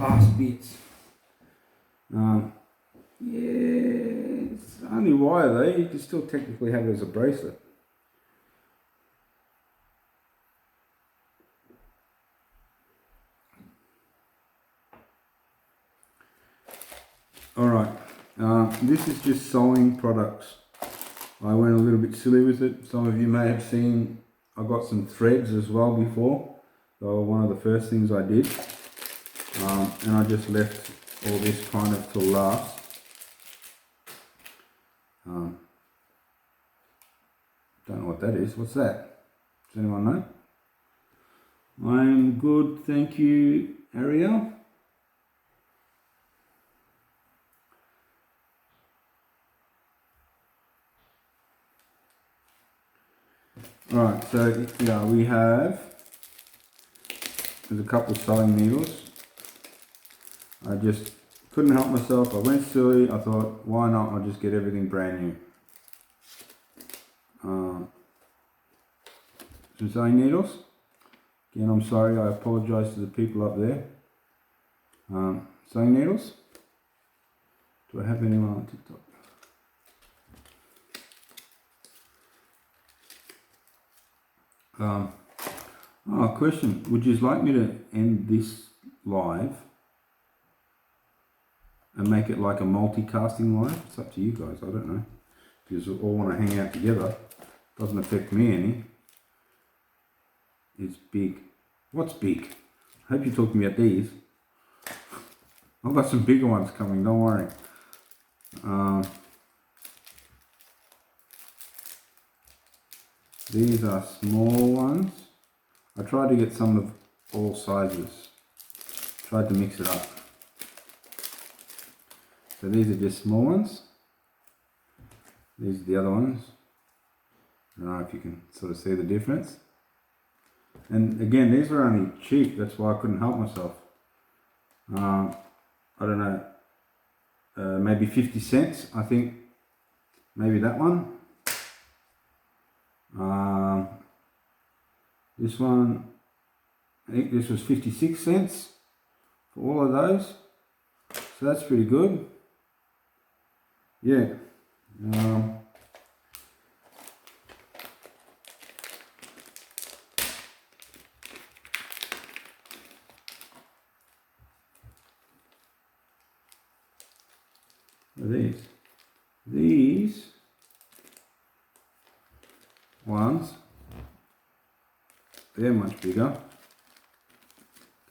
last bits. Yeah, it's only wire though. You can still technically have it as a bracelet. Alright, this is just sewing products. I went a little bit silly with it. Some of you may have seen I got some threads as well before. They were one of the first things I did. And I just left all this kind of till last. Don't know what that is. What's that? Does anyone know? I'm good, thank you, Ariel. Alright, so yeah, we have, there's a couple of sewing needles. I just couldn't help myself. I went silly. I thought, why not? I'll just get everything brand new. Some sewing needles. Again, I'm sorry. I apologise to the people up there. Sewing needles. Do I have anyone on TikTok? Question. Would you like me to end this live and make it like a multicasting live? It's up to you guys. I don't know. If you all want to hang out together, doesn't affect me any. It's big. What's big? I hope you're talking about these. I've got some bigger ones coming, don't worry. These are small ones. I tried to get some of all sizes. Tried to mix it up. So these are just small ones. These are the other ones. I don't know if you can sort of see the difference. And again, these were only cheap. That's why I couldn't help myself. I don't know. Maybe 50 cents, I think. Maybe that one. This one, I think this was 56 cents for all of those. So that's pretty good. Yeah. These ones, they're much bigger.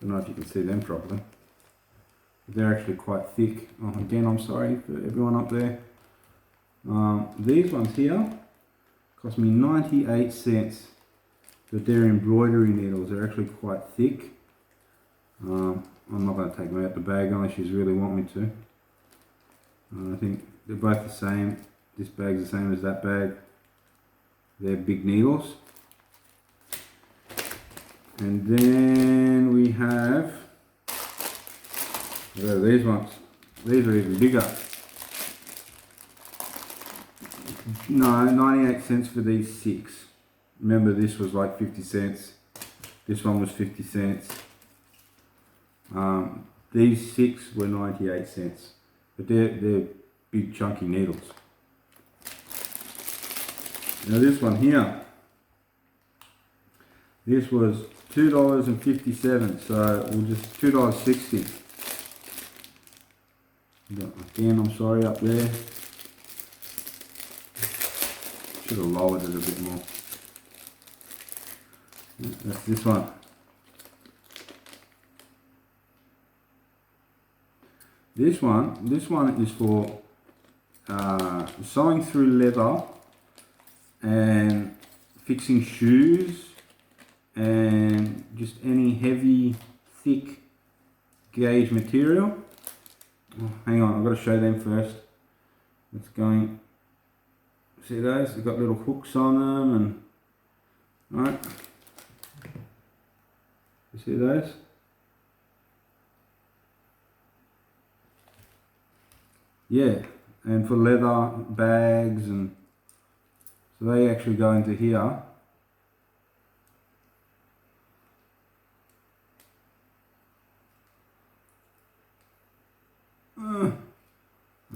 Don't know if you can see them properly. They're actually quite thick. Oh, again, I'm sorry for everyone up there. These ones here cost me 98 cents, but they're embroidery needles. They're actually quite thick. I'm not going to take them out the bag unless you really want me to. I think they're both the same. This bag's the same as that bag. They're big needles. And then we have these ones. These are even bigger. No, 98 cents for these 6. Remember, this was like 50 cents. This one was 50 cents. These 6 were 98 cents. But they're big chunky needles. Now this one here, this was $2.57, so we'll just $2.60. Again, I'm sorry up there. Should have lowered it a bit more. That's this one. This one is for sewing through leather and fixing shoes and just any heavy, thick gauge material. Oh, hang on, I've got to show them first. It's going, see those? They've got little hooks on them, and right. You see those? Yeah, and for leather bags, and so they actually go into here.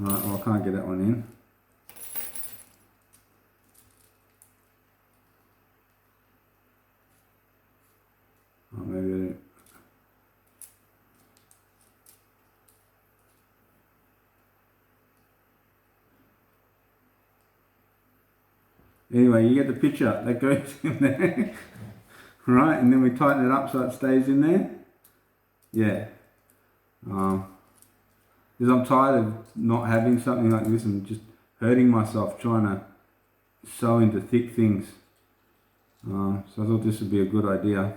Alright, well, I can't get that one in. Oh, maybe anyway, you get the picture. That goes in there. Right, and then we tighten it up so it stays in there. Yeah. Because I'm tired of not having something like this and just hurting myself trying to sew into thick things. So I thought this would be a good idea.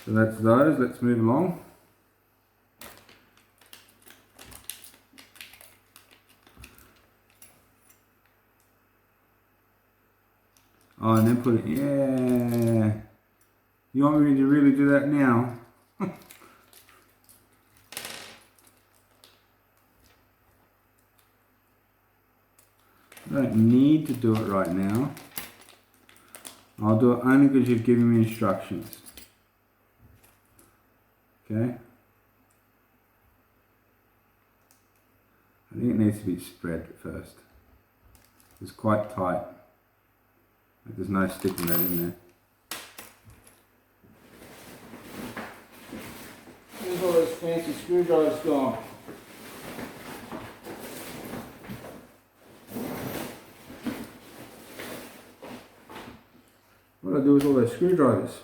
So that's those. Let's move along. Oh, and then put it, yeah. You want me to really do that now? I don't need to do it right now. I'll do it only because you've given me instructions. Okay? I think it needs to be spread first. It's quite tight. There's no sticking that in there. Where's all those fancy screwdrivers gone? What do I do with all those screwdrivers?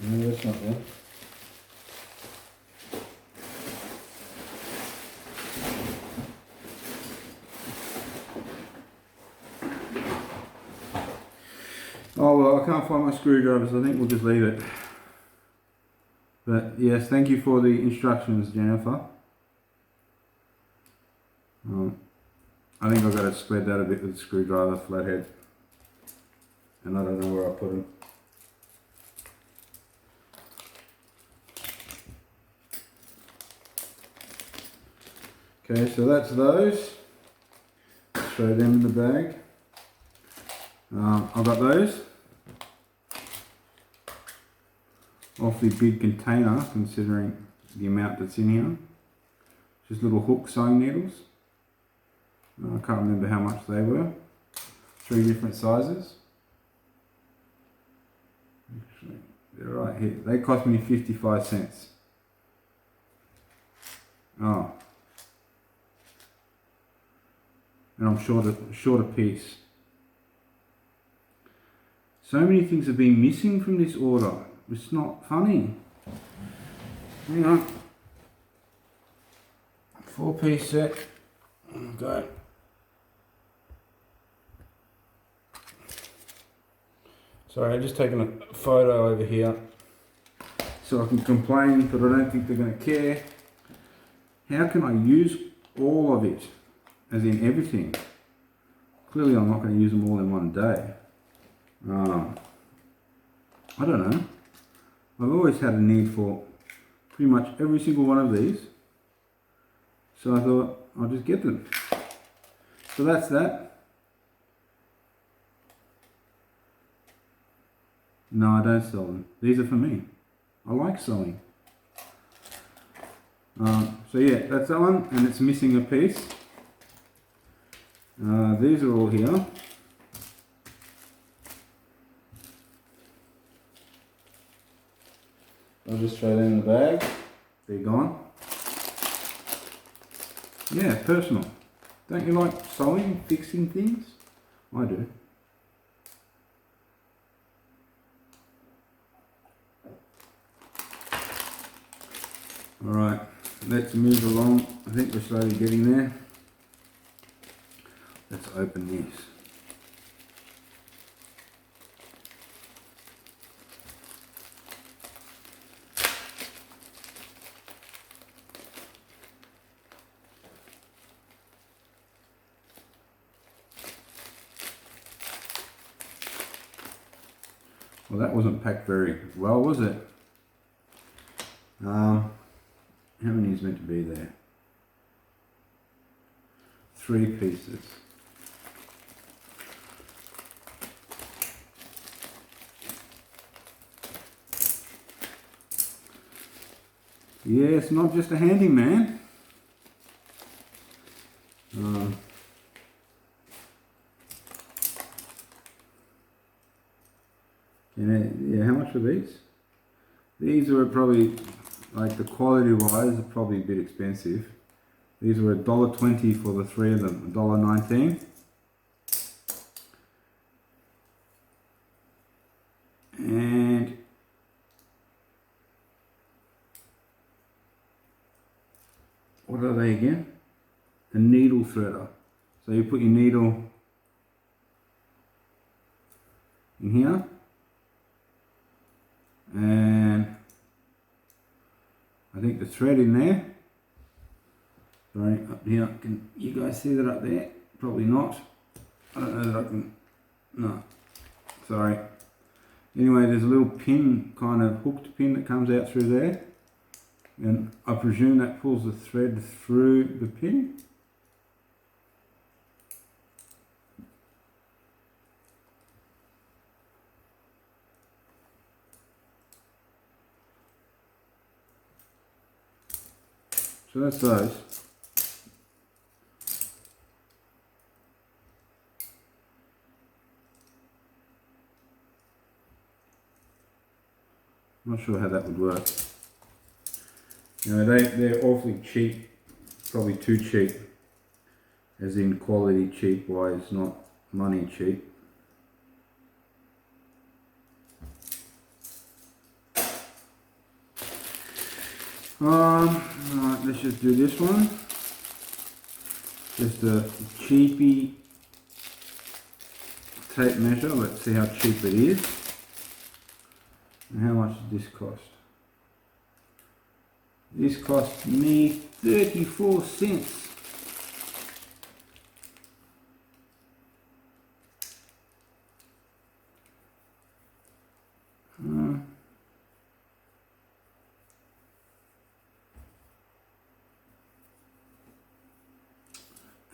No, that's not there. Oh well, I can't find my screwdrivers, I think we'll just leave it. But yes, thank you for the instructions, Jennifer. I think I've got to spread that a bit with the screwdriver, flathead. And I don't know where I put them. Okay, so that's those. Throw them in the bag. I've got those. Awfully big container considering the amount that's in here. Just little hook sewing needles. I can't remember how much they were. 3 different sizes. Actually, they're right here. They cost me 55 cents. Oh. And I'm short a piece. So many things have been missing from this order. It's not funny. Hang on. 4-piece set. Okay. Sorry, I've just taken a photo over here so I can complain, but I don't think they're going to care. How can I use all of it? As in everything. Clearly I'm not going to use them all in one day. I don't know. I've always had a need for pretty much every single one of these. So I thought I'll just get them. So that's that. No, I don't sell them. These are for me. I like sewing. So yeah, that's that one, and it's missing a piece. These are all here. I'll just throw them in the bag. They're gone. Yeah, personal. Don't you like sewing, fixing things? I do. Alright, let's move along. I think we're slowly getting there. Let's open this. Well, that wasn't packed very well, was it? How many is meant to be there? 3 pieces. Yeah, it's not just a handyman. Yeah, how much are these? These were probably, like the quality wise, are probably a bit expensive. These were $1.20 for the 3 of them, $1.19. And what are they again? A needle threader. So you put your needle in here, and I think the thread in there. Sorry, up here. Can you guys see that up there? Probably not. I don't know that I can. No. Sorry. Anyway, there's a little pin, kind of hooked pin that comes out through there. And I presume that pulls the thread through the pin. So that's those. I'm not sure how that would work. You know, they're awfully cheap, probably too cheap, as in quality cheap wise, not money cheap. Alright, let's just do this one. Just a cheapy tape measure. Let's see how cheap it is. And how much does this cost? This cost me 34 cents.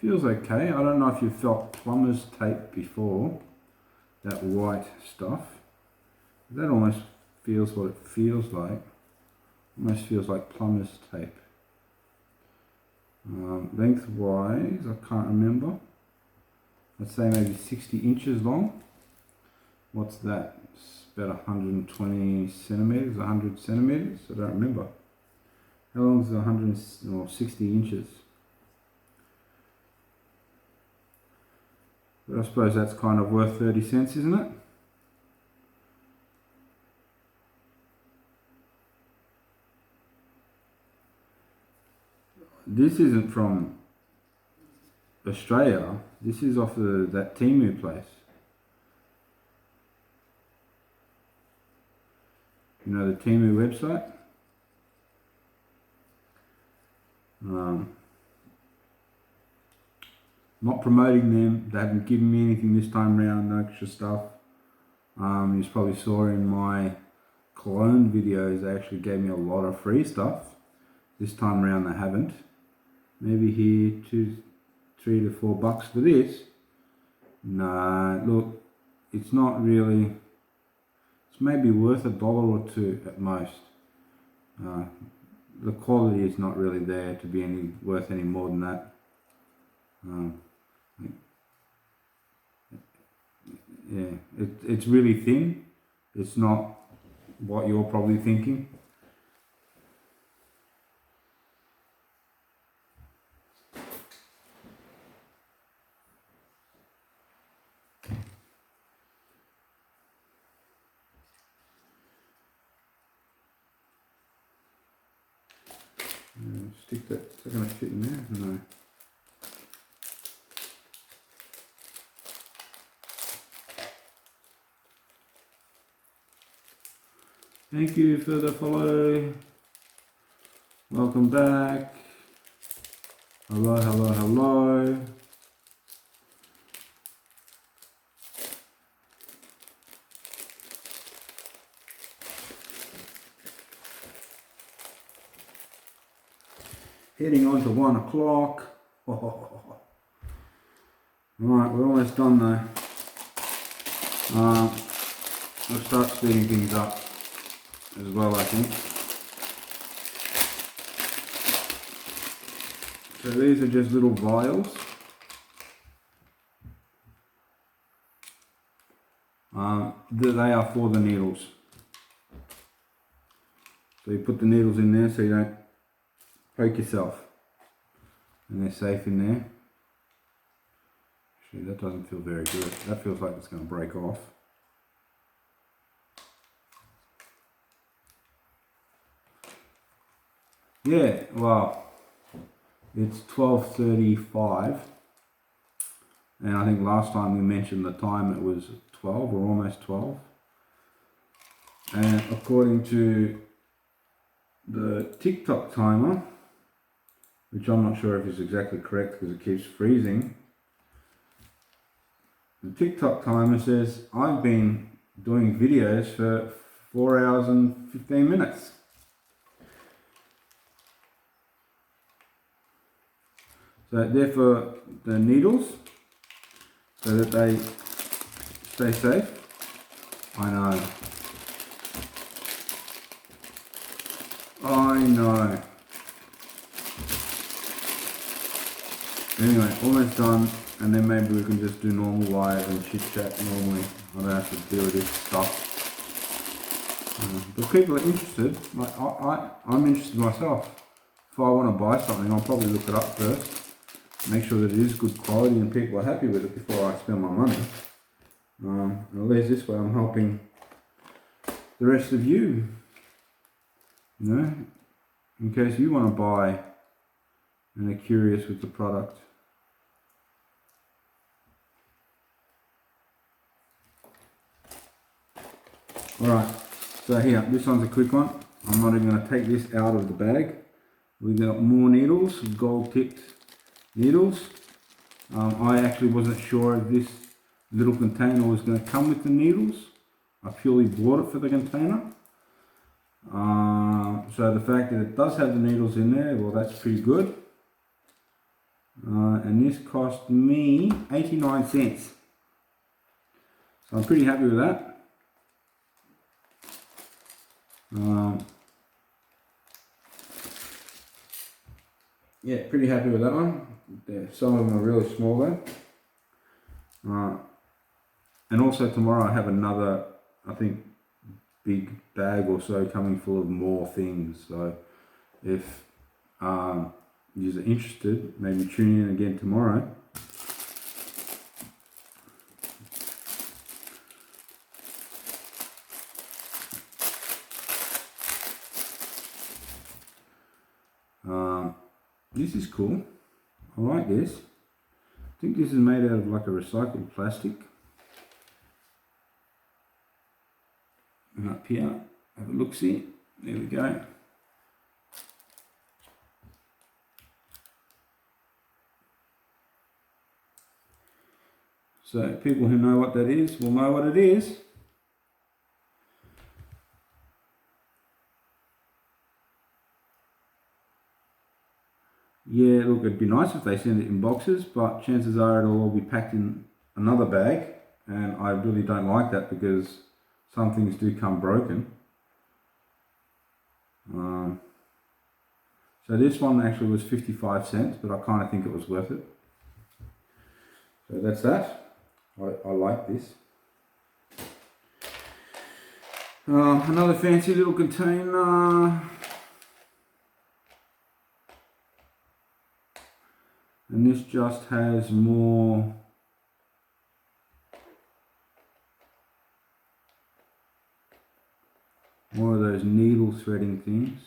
Feels okay. I don't know if you've felt plumber's tape before, that white stuff. That almost feels what it feels like. Almost feels like plumber's tape. Lengthwise, I can't remember. Let's say maybe 60 inches long. What's that? It's about 120 centimeters, 100 centimeters. I don't remember. How long is 160 inches? But I suppose that's kind of worth 30 cents, isn't it? This isn't from Australia. This is off that Temu place. You know, the Temu website? Not promoting them. They haven't given me anything this time around, no extra stuff. You probably saw in my clone videos, they actually gave me a lot of free stuff. This time around they haven't. Maybe here $3 to $4 for this. No, look, it's not really. It's maybe worth $1 or $2 at most. The quality is not really there to be worth any more than that. Yeah, it's really thin. It's not what you're probably thinking. Stick that. Is that going to fit in there? No. Thank you for the follow. Welcome back. Hello, hello, hello. heading on to 1 o'clock. Right, we're almost done though. We'll start speeding things up as well, I think. So these are just little vials. They are for the needles. So you put the needles in there so you don't poke yourself. And they're safe in there. Actually, that doesn't feel very good. That feels like it's going to break off. Yeah, well, it's 12:35. And I think last time we mentioned the time it was 12 or almost 12. And according to the TikTok timer, which I'm not sure if it's exactly correct because it keeps freezing, the TikTok timer says I've been doing videos for 4 hours and 15 minutes. So they're for the needles, so that they stay safe. I know. Anyway, almost done, and then maybe we can just do normal wires and chit chat normally. I don't have to deal with this stuff. But people are interested. Like I'm interested myself. If I want to buy something, I'll probably look it up first, make sure that it is good quality and people are happy with it before I spend my money. At least this way I'm helping the rest of you. You know, in case you want to buy and are curious with the product. Alright, so here, this one's a quick one. I'm not even going to take this out of the bag. We've got more needles, gold tipped needles. I actually wasn't sure if this little container was going to come with the needles. I purely bought it for the container. So the fact that it does have the needles in there, well, that's pretty good. And this cost me 89 cents. So I'm pretty happy with that. Yeah, pretty happy with that one. Some of them are really small though. And also tomorrow I have another, I think, big bag or so coming full of more things. So if you're interested, maybe tune in again tomorrow. This is cool. I like this. I think this is made out of like a recycled plastic. And up here, have a look-see. There we go. So people who know what that is will know what it is. Yeah, look, it'd be nice if they send it in boxes, but chances are it'll all be packed in another bag, and I really don't like that because some things do come broken. So this one actually was 55 cents, but I kind of think it was worth it. So that's that. I like this. Another fancy little container. And this just has more of those needle threading things.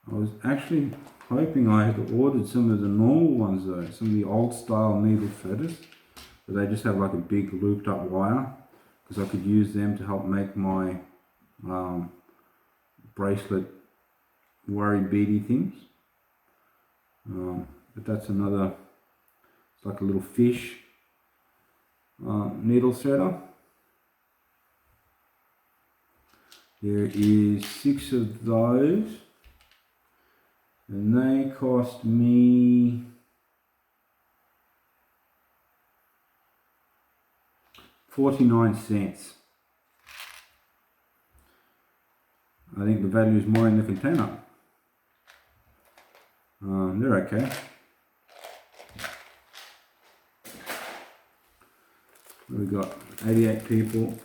I was actually hoping I had ordered some of the normal ones though, some of the old style needle threaders. But they just have like a big looped up wire, because I could use them to help make my bracelet worry beady things. But that's another It's like a little fish needle threader. There is 6 of those, and they cost me $0.49. I think the value is more in the container. They're okay. We've got 88 people.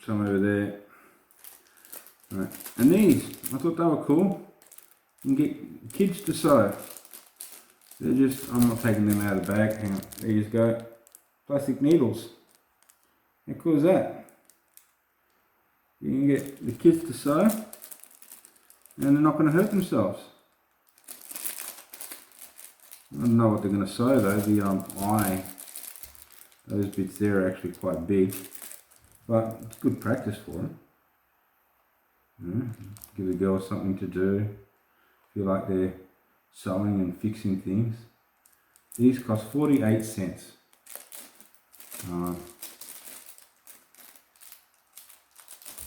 Some over there. Right. And these, I thought they were cool. You can get kids to sew. They're just, I'm not taking them out of the bag. Hang on, there you go. Plastic needles. How cool is that? You can get the kids to sew and they're not going to hurt themselves. I don't know what they're going to sew though. The eye, those bits there are actually quite big. But it's good practice for them. Give the girls something to do. Feel like they're sewing and fixing things. These cost 48 cents.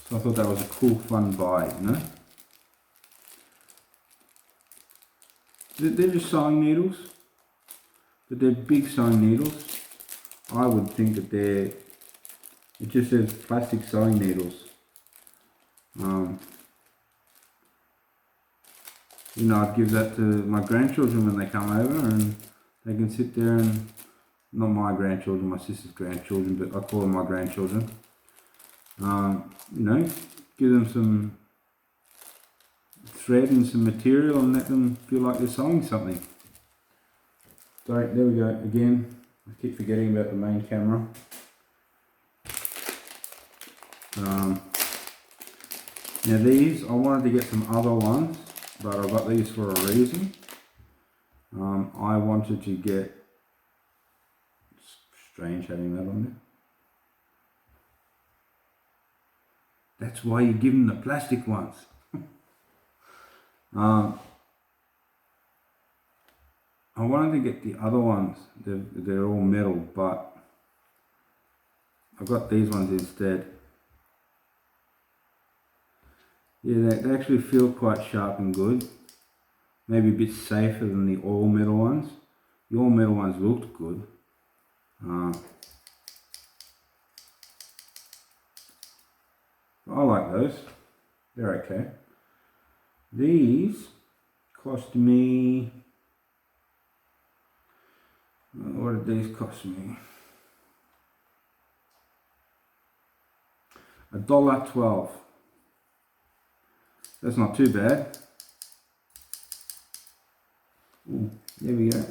So I thought that was a cool, fun buy, you know. They're just sewing needles, but they're big sewing needles. I would think that they're, it just says plastic sewing needles. You know, I'd give that to my grandchildren when they come over and they can sit there and, not my grandchildren, my sister's grandchildren, but I call them my grandchildren. You know, give them some thread and some material and let them feel like they're sewing something. Sorry, there we go again. I keep forgetting about the main camera. Now these, I wanted to get some other ones, but I got these for a reason. I wanted to get, it's strange having that on there. That's why you give them the plastic ones. I wanted to get the other ones. They're all metal, but I got these ones instead. Yeah, they actually feel quite sharp and good. Maybe a bit safer than the all metal ones. The all metal ones looked good. I like those. They're okay. These cost me, what did these cost me? $1.12. That's not too bad. Ooh, there we go.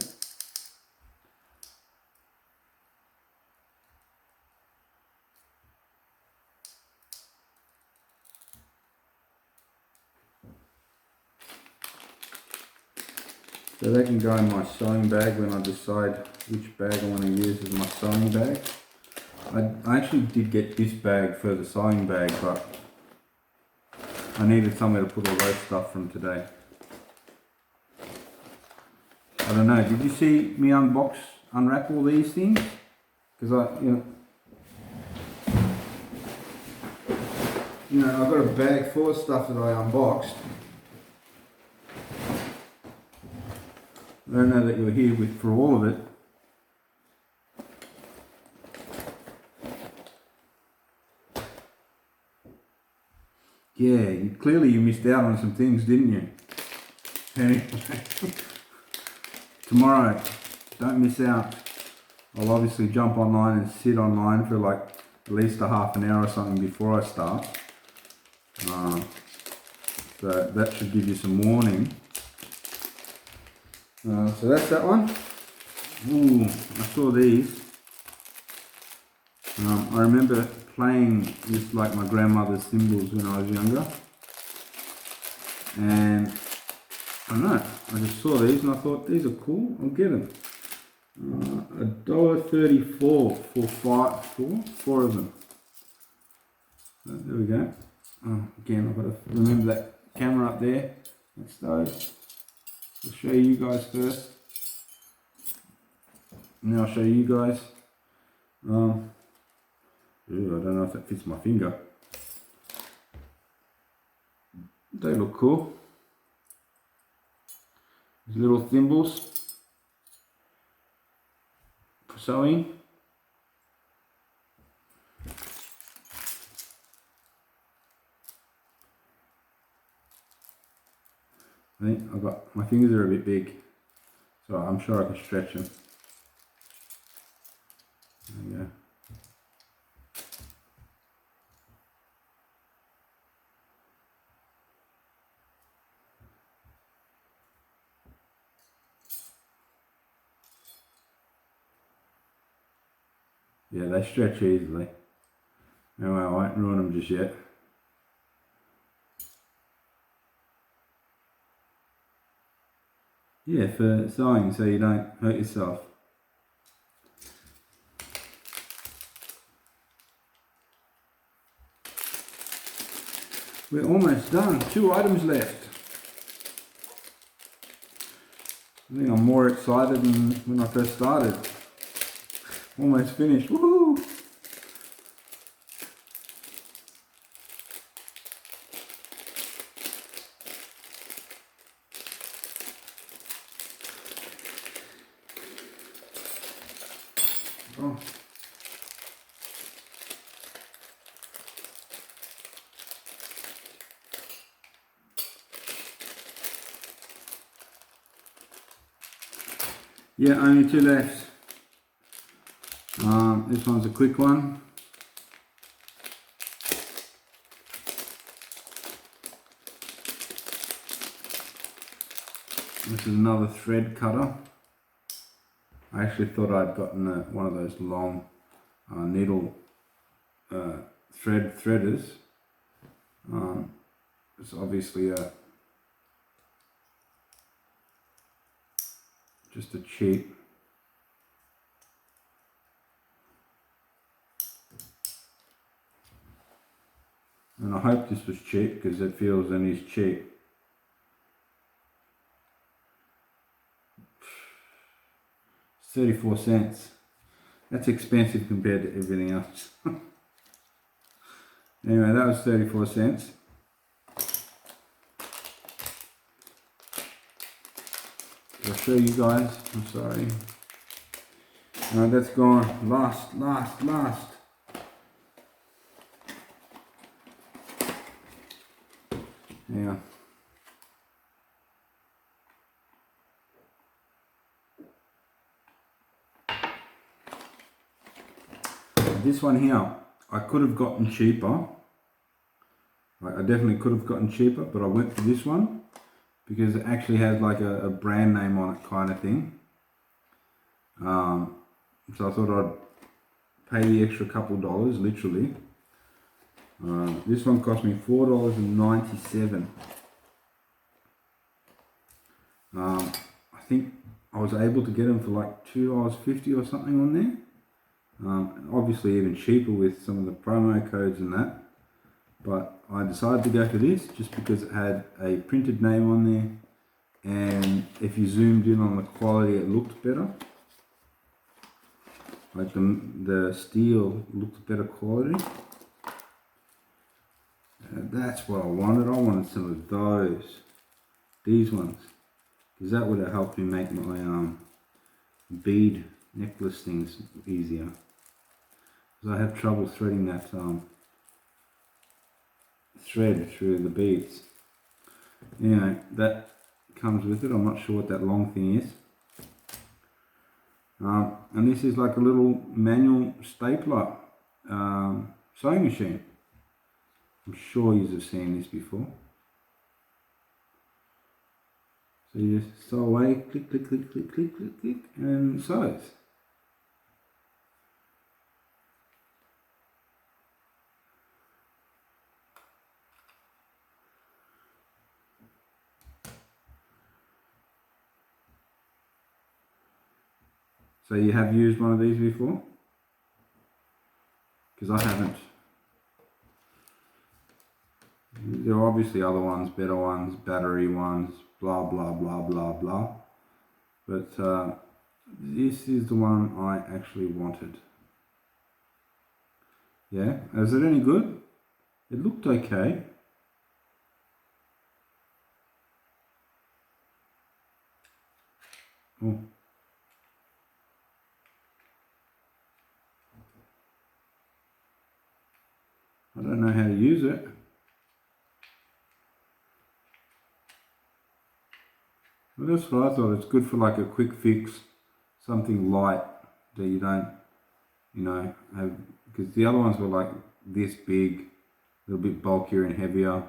So they can go in my sewing bag when I decide which bag I want to use as my sewing bag. I actually did get this bag for the sewing bag, but I needed somewhere to put all those stuff from today. I don't know, did you see me unwrap all these things? Because I've got a bag full of stuff that I unboxed. I don't know that you're here for all of it. Yeah, clearly you missed out on some things, didn't you? Anyway, tomorrow, don't miss out. I'll obviously jump online and sit online for like at least a half an hour or something before I start. So that should give you some warning. So that's that one. Ooh, I saw these. I remember playing with like my grandmother's thimbles when I was younger. And I don't know, I just saw these and I thought these are cool, I'll get them. $1.34 for four of them. So there we go. Again, I've got to remember that camera up there. That's those. I'll show you guys first. Now I'll show you guys. Ooh, I don't know if that fits my finger. They look cool. These little thimbles for sewing. I think my fingers are a bit big, so I'm sure I can stretch them. There we go. Yeah, they stretch easily. Anyway, I won't ruin them just yet. Yeah, for sewing so you don't hurt yourself. We're almost done. 2 items left. I think I'm more excited than when I first started. Almost finished. Woohoo! Oh. Yeah, only 2 left. This one's a quick one. This is another thread cutter. I actually thought I'd gotten one of those long needle threaders. It's obviously just a cheap. And I hope this was cheap because it feels and is cheap. It's 34 cents. That's expensive compared to everything else. Anyway, that was 34 cents. I'll show you guys. I'm sorry. That's gone. Last. Yeah. This one here, I could have gotten cheaper. I definitely could have gotten cheaper, but I went for this one because it actually has like a brand name on it kind of thing. So I thought I'd pay the extra couple dollars, literally. This one cost me $4.97. I think I was able to get them for like $2.50 or something on there. Obviously even cheaper with some of the promo codes and that. But I decided to go for this just because it had a printed name on there. And if you zoomed in on the quality, it looked better. Like the steel looked better quality. That's what I wanted. I wanted some of those. These ones. Because that would have helped me make my bead necklace things easier. Because I have trouble threading that thread through the beads. Anyway, that comes with it. I'm not sure what that long thing is. And this is like a little manual stapler sewing machine. I'm sure you've seen this before. So you just sew away, click, click, click, click, click, click, click, and sews. So you have used one of these before? Because I haven't. There are obviously other ones, better ones, battery ones, blah, blah, blah, blah, blah. But This is the one I actually wanted. Yeah, is it any good? It looked okay. Oh. I don't know how to use it. Well, that's what I thought. It's good for like a quick fix, something light that you don't, have, because the other ones were like this big, a little bit bulkier and heavier.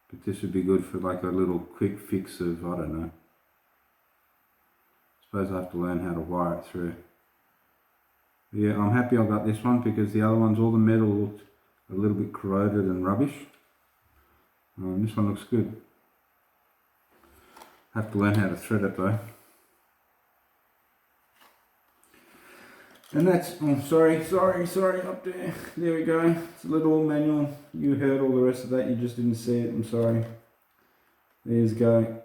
But this would be good for like a little quick fix of, I don't know. I suppose I have to learn how to wire it through. Yeah, I'm happy I got this one because the other ones, all the metal looked a little bit corroded and rubbish. This one looks good. Have to learn how to thread it though. And that's, oh sorry, up there. There we go. It's a little manual. You heard all the rest of that, you just didn't see it, I'm sorry. There's go.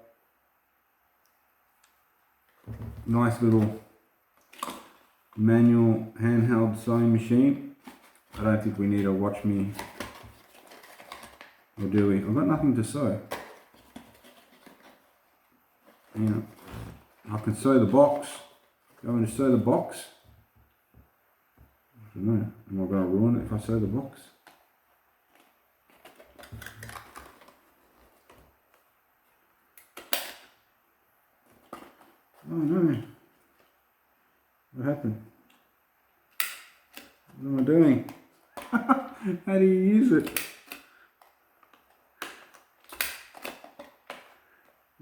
Nice little manual handheld sewing machine. I don't think we need to watch me, or do we? I've got nothing to sew. Yeah, I can sew the box. Going to sew the box. I don't know. Am I going to ruin it if I sew the box? Oh no. What happened? What am I doing? How do you use it?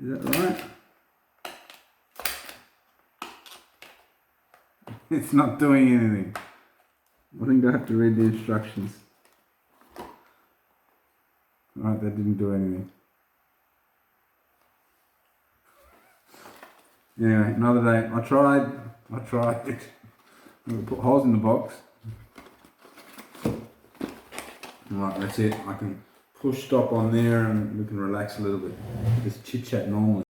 Is that right? It's not doing anything. I think I have to read the instructions. Alright, that didn't do anything. Anyway, another day. I tried. I'm going to put holes in the box. Right, that's it. I can push stop on there and we can relax a little bit. Just chit chat normally.